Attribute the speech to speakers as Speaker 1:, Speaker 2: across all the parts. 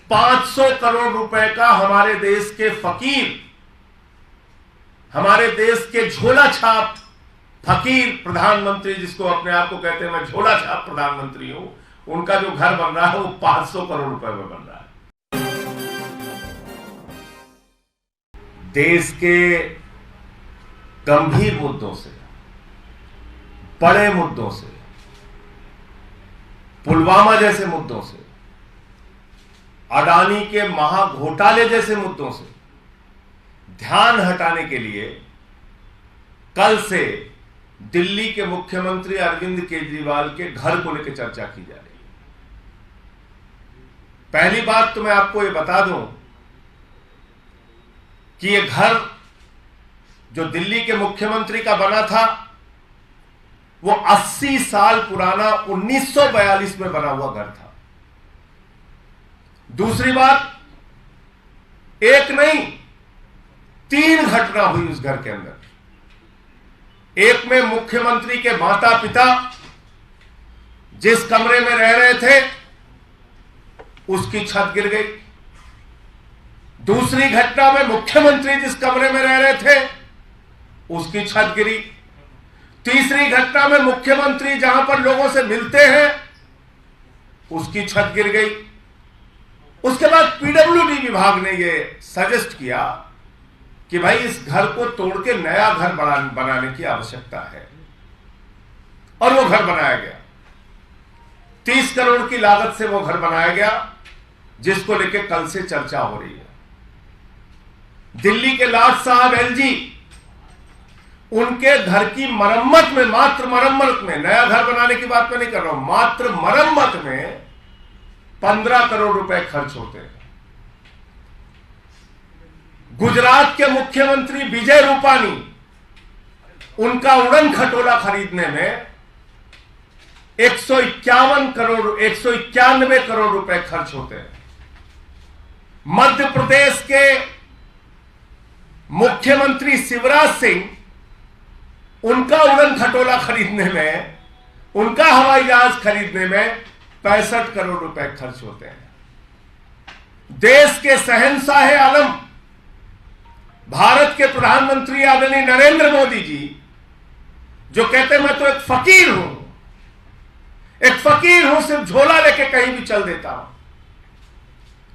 Speaker 1: 500 करोड़ रुपए का हमारे देश के फकीर, हमारे देश के झोला छाप फकीर प्रधानमंत्री, जिसको अपने आप को कहते हैं मैं झोला छाप प्रधानमंत्री हूं, उनका जो घर बन रहा है वो 500 करोड़ रुपए में बन रहा है। देश के गंभीर मुद्दों से, बड़े मुद्दों से, पुलवामा जैसे मुद्दों से, अडानी के महाघोटाले जैसे मुद्दों से ध्यान हटाने के लिए कल से दिल्ली के मुख्यमंत्री अरविंद केजरीवाल के घर को लेकर चर्चा की जा रही है। पहली बात तो मैं आपको यह बता दूं कि यह घर जो दिल्ली के मुख्यमंत्री का बना था वो 80 साल पुराना 1942 में बना हुआ घर था। दूसरी बात, एक नहीं 3 घटना हुई उस घर के अंदर। एक में मुख्यमंत्री के माता पिता जिस कमरे में रह रहे थे उसकी छत गिर गई। दूसरी घटना में मुख्यमंत्री जिस कमरे में रह रहे थे उसकी छत गिरी। तीसरी घटना में मुख्यमंत्री जहां पर लोगों से मिलते हैं उसकी छत गिर गई। उसके बाद पीडब्ल्यूडी विभाग ने यह सजेस्ट किया कि भाई इस घर को तोड़ के नया घर बनाने की आवश्यकता है, और वो घर बनाया गया। 30 करोड़ की लागत से वो घर बनाया गया, जिसको लेकर कल से चर्चा हो रही है। दिल्ली के लाट साहब एलजी, उनके घर की मरम्मत में, मात्र मरम्मत में, नया घर बनाने की बात मैं नहीं कर रहा हूं, मात्र मरम्मत में 15 करोड़ रुपए खर्च होते हैं। गुजरात के मुख्यमंत्री विजय रूपानी, उनका उड़न खटोला खरीदने में 191 करोड़ रुपए खर्च होते हैं। मध्य प्रदेश के मुख्यमंत्री शिवराज सिंह, उनका उड़न खटोला खरीदने में, उनका हवाई जहाज खरीदने में 65 करोड़ रुपए खर्च होते हैं। देश के शहंशाह आलम, भारत के प्रधानमंत्री आदरणीय नरेंद्र मोदी जी, जो कहते हैं मैं तो एक फकीर हूं, सिर्फ झोला लेके कहीं भी चल देता हूं,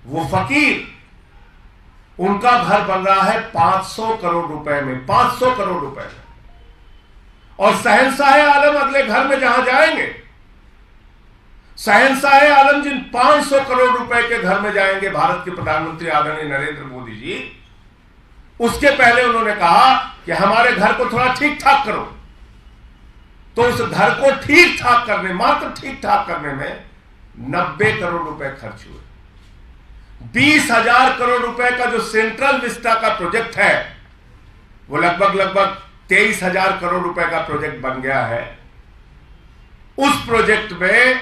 Speaker 1: वो फकीर, उनका घर बन रहा है 500 करोड़ रुपए में, 500 करोड़ रुपए में। और शहंशाह आलम अगले घर में जहां जाएंगे, शहंशाह आलम जिन 500 करोड़ रुपए के घर में जाएंगे भारत के प्रधानमंत्री आदरणीय नरेंद्र मोदी जी, उसके पहले उन्होंने कहा कि हमारे घर को थोड़ा ठीक ठाक करो। तो उस घर को ठीक ठाक करने, मात्र ठीक ठाक करने में 90 करोड़ रुपए खर्च हुए। 20,000 करोड़ रुपए का जो सेंट्रल विस्टा का प्रोजेक्ट है, वो लगभग 23,000 करोड़ रुपए का प्रोजेक्ट बन गया है। उस प्रोजेक्ट में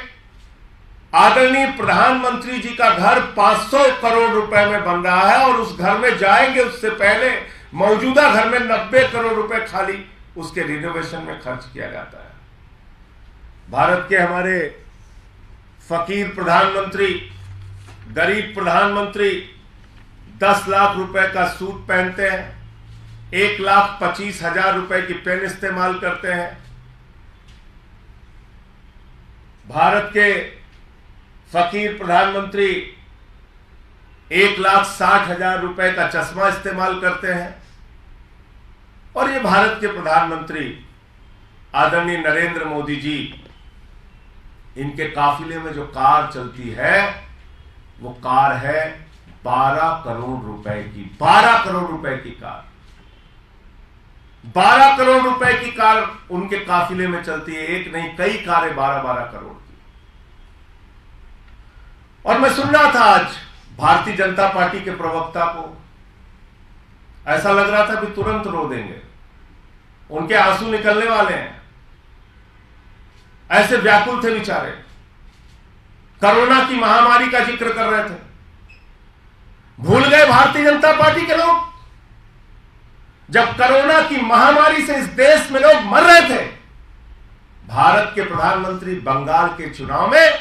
Speaker 1: आदरणीय प्रधानमंत्री जी का घर 500 करोड़ रुपए में बन रहा है, और उस घर में जाएंगे उससे पहले मौजूदा घर में 90 करोड़ रुपए खाली उसके रिनोवेशन में खर्च किया जाता है। भारत के हमारे फकीर प्रधानमंत्री, गरीब प्रधानमंत्री 10 लाख रुपए का सूट पहनते हैं, 1,25,000 रुपए की पेन इस्तेमाल करते हैं। भारत के फकीर प्रधानमंत्री 1,60,000 रुपए का चश्मा इस्तेमाल करते हैं। और ये भारत के प्रधानमंत्री आदरणीय नरेंद्र मोदी जी, इनके काफिले में जो कार चलती है वो कार है 12 करोड़ रुपए की, 12 करोड़ रुपए की कार, 12 करोड़ रुपए की कार उनके काफिले में चलती है। एक नहीं, कई कारें 12-12 करोड़ की। और मैं सुन रहा था आज भारतीय जनता पार्टी के प्रवक्ता को, ऐसा लग रहा था कि तुरंत रो देंगे, उनके आंसू निकलने वाले हैं, ऐसे व्याकुल थे बेचारे। कोरोना की महामारी का जिक्र कर रहे थे। भूल गए भारतीय जनता पार्टी के लोग, जब कोरोना की महामारी से इस देश में लोग मर रहे थे, भारत के प्रधानमंत्री बंगाल के चुनाव में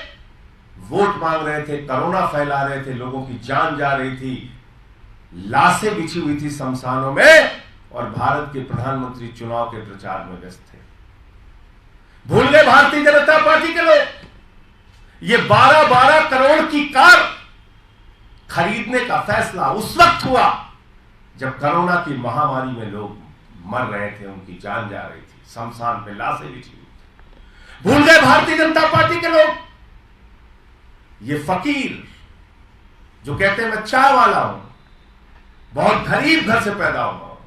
Speaker 1: वोट मांग रहे थे, कोरोना फैला रहे थे, लोगों की जान जा रही थी, लाशें बिछी हुई थी शमशानों में, और भारत के प्रधानमंत्री चुनाव के प्रचार में व्यस्त थे। भूल गए भारतीय जनता पार्टी के लोग? ये 12-12 करोड़ की कार खरीदने का फैसला उस वक्त हुआ जब कोरोना की महामारी में लोग मर रहे थे, उनकी जान जा रही थी, शमशान में लाशें बिछी हुई थी। भूल गए भारतीय जनता पार्टी के लोग? ये फकीर जो कहते हैं मैं चाय वाला हूं, बहुत गरीब घर से पैदा हुआ हूं,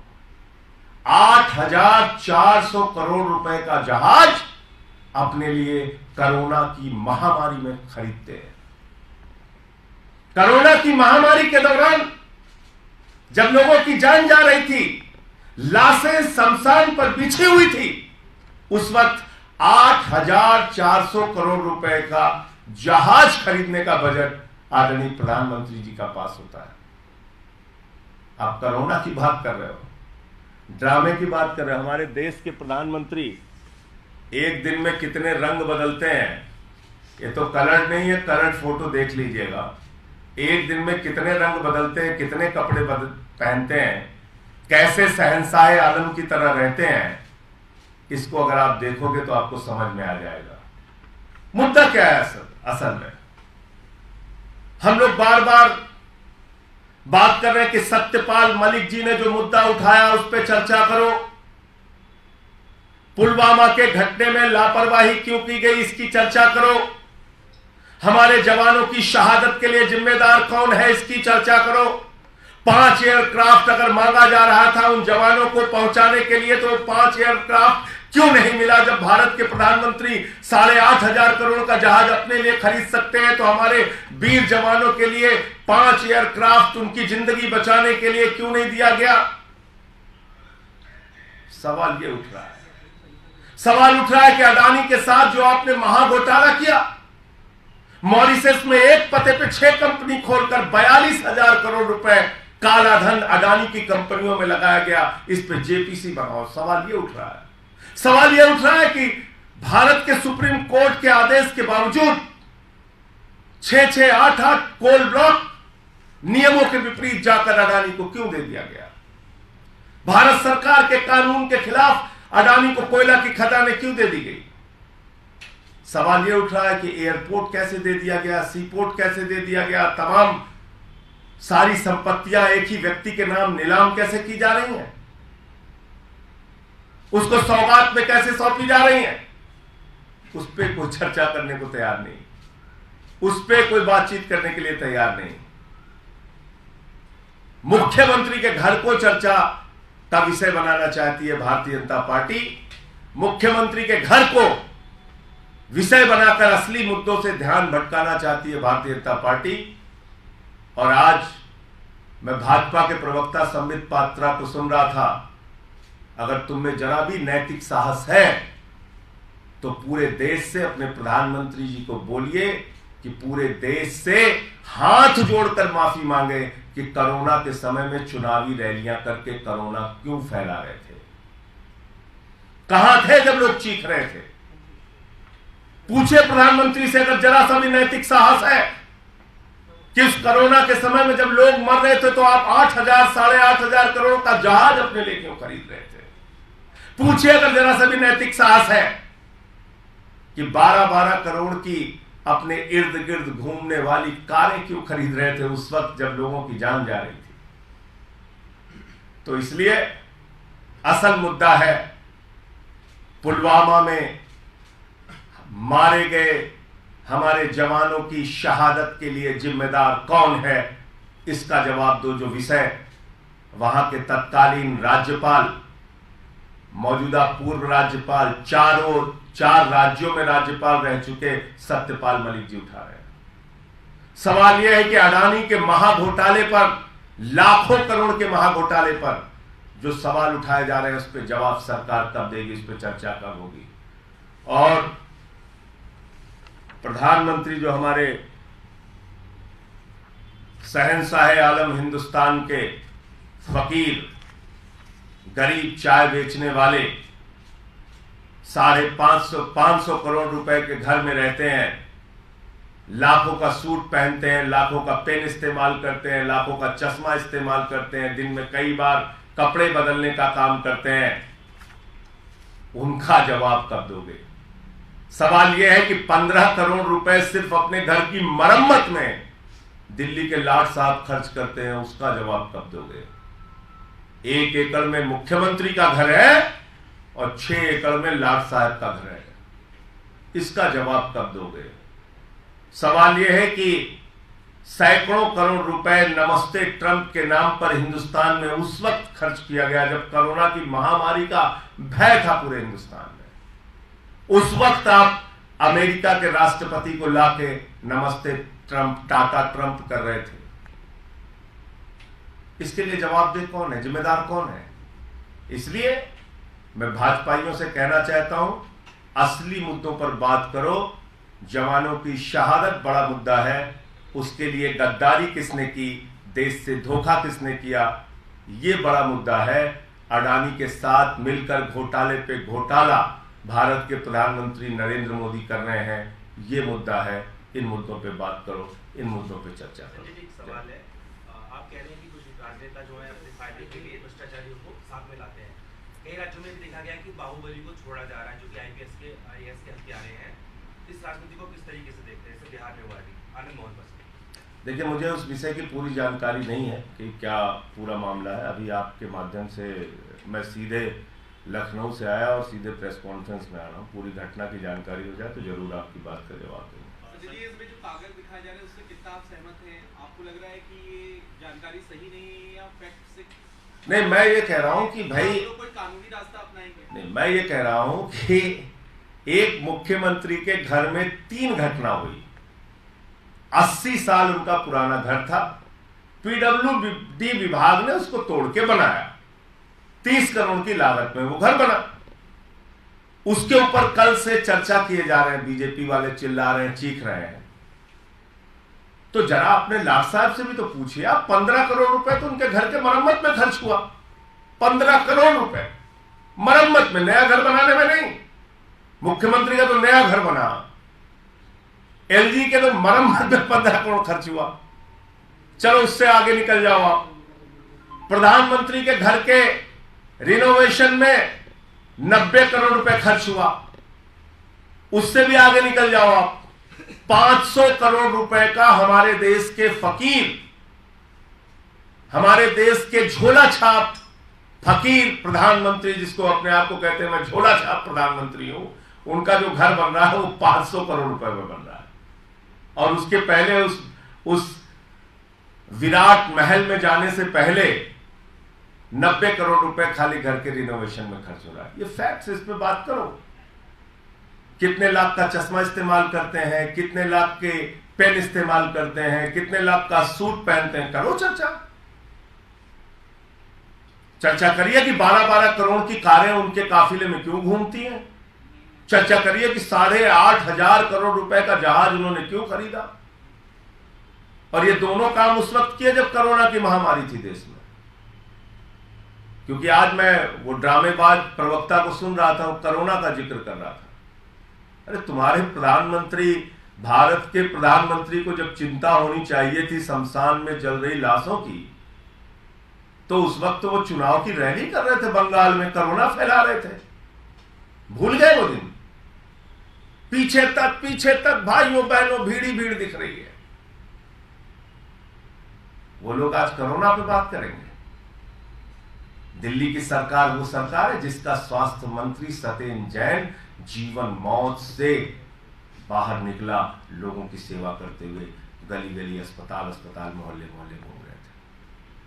Speaker 1: 8,400 करोड़ रुपए का जहाज अपने लिए कोरोना की महामारी में खरीदते हैं। कोरोना की महामारी के दौरान जब लोगों की जान जा रही थी, लाशें शमशान पर बिछी हुई थी, उस वक्त 8,400 करोड़ रुपए का जहाज खरीदने का बजट आदरणीय प्रधानमंत्री जी का पास होता है। आप कोरोना की बात कर रहे हो, ड्रामे की बात कर रहे हो। हमारे देश के प्रधानमंत्री एक दिन में कितने रंग बदलते हैं, ये तो कलर नहीं है, कलर फोटो देख लीजिएगा। एक दिन में कितने रंग बदलते हैं, कितने कपड़े पहनते हैं, कैसे शहंशाह आलम की तरह रहते हैं, इसको अगर आप देखोगे तो आपको समझ में आ जाएगा। मुद्दा क्या है असल में? हम लोग बार बार बात कर रहे हैं कि सत्यपाल मलिक जी ने जो मुद्दा उठाया उस पर चर्चा करो, पुलवामा के घटने में लापरवाही क्यों की गई इसकी चर्चा करो, हमारे जवानों की शहादत के लिए जिम्मेदार कौन है इसकी चर्चा करो। 5 एयरक्राफ्ट अगर मांगा जा रहा था उन जवानों को पहुंचाने के लिए, तो 5 एयरक्राफ्ट क्यों नहीं मिला? जब भारत के प्रधानमंत्री 8,500 करोड़ का जहाज अपने लिए खरीद सकते हैं, तो हमारे वीर जवानों के लिए 5 एयरक्राफ्ट उनकी जिंदगी बचाने के लिए क्यों नहीं दिया गया? सवाल ये उठ रहा है। सवाल उठ रहा है कि अडानी के साथ जो आपने महाघोटाला किया, मॉरिशस में एक पते पे 6 कंपनी खोलकर 42,000 करोड़ रुपए काला धन अडानी की कंपनियों में लगाया गया, इस पे जेपीसी बनाओ। सवाल ये उठ रहा है। सवाल यह उठ रहा है कि भारत के सुप्रीम कोर्ट के आदेश के बावजूद 6-6, 8-8 कोल ब्लॉक नियमों के विपरीत जाकर अडानी को क्यों दे दिया गया? भारत सरकार के कानून के खिलाफ अडानी को कोयला की खदानें क्यों दे दी गई? सवाल यह उठ रहा है कि एयरपोर्ट कैसे दे दिया गया, सीपोर्ट कैसे दे दिया गया, तमाम सारी संपत्तियां एक ही व्यक्ति के नाम नीलाम कैसे की जा रही हैं, उसको सौगात में कैसे सौंपी जा रही हैं, उस पर कोई चर्चा करने को तैयार नहीं, उस पर कोई बातचीत करने के लिए तैयार नहीं। मुख्यमंत्री के घर को चर्चा का विषय बनाना चाहती है भारतीय जनता पार्टी। मुख्यमंत्री के घर को विषय बनाकर असली मुद्दों से ध्यान भटकाना चाहती है भारतीय जनता पार्टी। और आज मैं भाजपा के प्रवक्ता संबित पात्रा को सुन रहा था, अगर तुम में जरा भी नैतिक साहस है तो पूरे देश से अपने प्रधानमंत्री जी को बोलिए कि पूरे देश से हाथ जोड़कर माफी मांगे कि कोरोना के समय में चुनावी रैलियां करके कोरोना क्यों फैला रहे थे। कहां थे जब लोग चीख रहे थे? पूछे प्रधानमंत्री से अगर जरा सा भी नैतिक साहस है कि उस कोरोना के समय में जब लोग मर रहे थे तो आप 8,000, 8,500 करोड़ का जहाज अपने लिए क्यों खरीद रहे थे? पूछिए अगर जरा सा भी नैतिक साहस है कि 12-12 करोड़ की अपने इर्द गिर्द घूमने वाली कारें क्यों खरीद रहे थे उस वक्त जब लोगों की जान जा रही थी। तो इसलिए असल मुद्दा है पुलवामा में मारे गए हमारे जवानों की शहादत के लिए जिम्मेदार कौन है, इसका जवाब दो। जो विषय वहां के तत्कालीन राज्यपाल, मौजूदा पूर्व राज्यपाल, 4 राज्यों में राज्यपाल रह चुके सत्यपाल मलिक जी उठा रहे हैं। सवाल यह है कि अडानी के महाघोटाले पर, लाखों करोड़ के महाघोटाले पर जो सवाल उठाए जा रहे हैं उस पर जवाब सरकार कब देगी, इस पर चर्चा कब होगी। और प्रधानमंत्री जो हमारे शहंशाह आलम हिंदुस्तान के फकीर, गरीब चाय बेचने वाले 550 करोड़ रुपए के घर में रहते हैं, लाखों का सूट पहनते हैं, लाखों का पेन इस्तेमाल करते हैं, लाखों का चश्मा इस्तेमाल करते हैं, दिन में कई बार कपड़े बदलने का काम करते हैं, उनका जवाब कब दोगे? सवाल यह है कि 15 करोड़ रुपए सिर्फ अपने घर की मरम्मत में दिल्ली के लाट साहब खर्च करते हैं, उसका जवाब कब दोगे? 1 एकड़ में मुख्यमंत्री का घर है और 6 एकड़ में लाट साहब का घर है, इसका जवाब कब दोगे? सवाल यह है कि सैकड़ों करोड़ रुपए नमस्ते ट्रंप के नाम पर हिंदुस्तान में उस वक्त खर्च किया गया जब कोरोना की महामारी का भय था पूरे हिंदुस्तान में। उस वक्त आप अमेरिका के राष्ट्रपति को लाके नमस्ते ट्रंप, टाटा ट्रंप कर रहे थे। इसके लिए जवाबदेह कौन है, जिम्मेदार कौन है? इसलिए मैं भाजपाइयों से कहना चाहता हूं, असली मुद्दों पर बात करो। जवानों की शहादत बड़ा मुद्दा है, उसके लिए गद्दारी किसने की, देश से धोखा किसने किया, यह बड़ा मुद्दा है। अडानी के साथ मिलकर घोटाले पे घोटाला भारत के प्रधानमंत्री नरेंद्र मोदी कर रहे हैं, यह मुद्दा है। इन मुद्दों पे बात करो, इन मुद्दों पे चर्चा करो।
Speaker 2: एक सवाल है, आप कह रहे हैं कि कुछ राजनेता जो है अपने फायदे के लिए भ्रष्टाचारियों को साथ में लाते हैं। कई राज्यों में देखा गया कि बाहुबली को छोड़ा जा रहा है, जो कि आईएएस के हत्यारे हैं। इस राजनीति को किस तरीके से देखते हैं? बिहार में हुआ आनंद मोहन बस।
Speaker 1: देखिए, मुझे उस विषय की पूरी जानकारी नहीं है कि क्या पूरा मामला है। अभी आपके माध्यम से मैं सीधे लखनऊ से आया और सीधे प्रेस कॉन्फ्रेंस में आ रहा हूँ। पूरी घटना की जानकारी हो जाए तो जरूर आपकी बात का जवाब दूंगा।
Speaker 3: इसमें जो कागज दिखाए जा रहे हैं उससे कितना आप सहमत हैं? आपको लग रहा है कि ये जानकारी सही नहीं है या फैक्ट से?
Speaker 1: नहीं, मैं ये कह रहा हूँ कि भाई
Speaker 3: कोई कानूनी रास्ता अपनाएंगे?
Speaker 1: नहीं, मैं ये कह रहा हूँ कि एक मुख्यमंत्री के घर में 3 घटना हुई। 80 साल उनका पुराना घर था, पीडब्ल्यूडी विभाग ने उसको तोड़ के बनाया, 30 करोड़ की लागत में वो घर बना। उसके ऊपर कल से चर्चा किए जा रहे हैं, बीजेपी वाले चिल्ला रहे हैं, चीख रहे हैं। तो जरा अपने लाट साहब से भी तो पूछिए आप, 15 करोड़ रुपए तो उनके घर के मरम्मत में खर्च हुआ। 15 करोड़ रुपए मरम्मत में, नया घर बनाने में नहीं। मुख्यमंत्री का तो नया घर बना, एलजी के तो मरम्मत में 15 करोड़ खर्च हुआ। चलो उससे आगे निकल जाओ आप, प्रधानमंत्री के घर के रिनोवेशन में 90 करोड़ रुपए खर्च हुआ, उससे भी आगे निकल जाओ आप। 500 करोड़ रुपए का हमारे देश के फकीर, हमारे देश के झोला छाप फकीर प्रधानमंत्री, जिसको अपने आप को कहते हैं मैं झोला छाप प्रधानमंत्री हूं, उनका जो घर बन रहा है वो 500 करोड़ रुपए में बन रहा है। और उसके पहले उस विराट महल में जाने से पहले 90 करोड़ रुपए खाली घर के रिनोवेशन में खर्च हो रहा है। ये फैक्ट्स, इस पे बात करो। कितने लाख का चश्मा इस्तेमाल करते हैं, कितने लाख के पेन इस्तेमाल करते हैं, कितने लाख का सूट पहनते हैं, करो चर्चा करिए कि 12-12 करोड़ की कारें उनके काफिले में क्यों घूमती हैं। चर्चा करिए कि 8,500 करोड़ रुपए का जहाज उन्होंने क्यों खरीदा। और ये दोनों काम उस वक्त किए जब कोरोना की महामारी थी देश में। क्योंकि आज मैं वो ड्रामेबाज प्रवक्ता को सुन रहा था, वो कोरोना का जिक्र कर रहा था। अरे तुम्हारे प्रधानमंत्री, भारत के प्रधानमंत्री को जब चिंता होनी चाहिए थी शमशान में जल रही लाशों की, तो उस वक्त तो वो चुनाव की रैली कर रहे थे बंगाल में, कोरोना फैला रहे थे। भूल गए वो दिन? पीछे तक भाइयों बहनों भीड़ ही भीड़ दिख रही है। वो लोग आज कोरोना पे बात करेंगे। दिल्ली की सरकार वो सरकार है जिसका स्वास्थ्य मंत्री सत्येंद्र जैन जीवन मौत से बाहर निकला, लोगों की सेवा करते हुए गली गली, अस्पताल मोहल्ले मोहल्ले घूम रहे थे।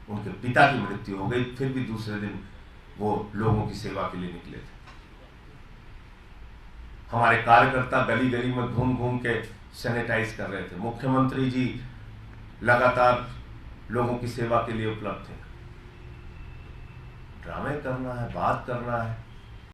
Speaker 1: उनके पिता की मृत्यु हो गई, फिर भी दूसरे दिन वो लोगों की सेवा के लिए निकले थे। हमारे कार्यकर्ता गली गली में घूम घूम के सैनिटाइज कर रहे थे। मुख्यमंत्री जी लगातार लोगों की सेवा के लिए उपलब्ध थे। ड्रामे करना है, बात करना है,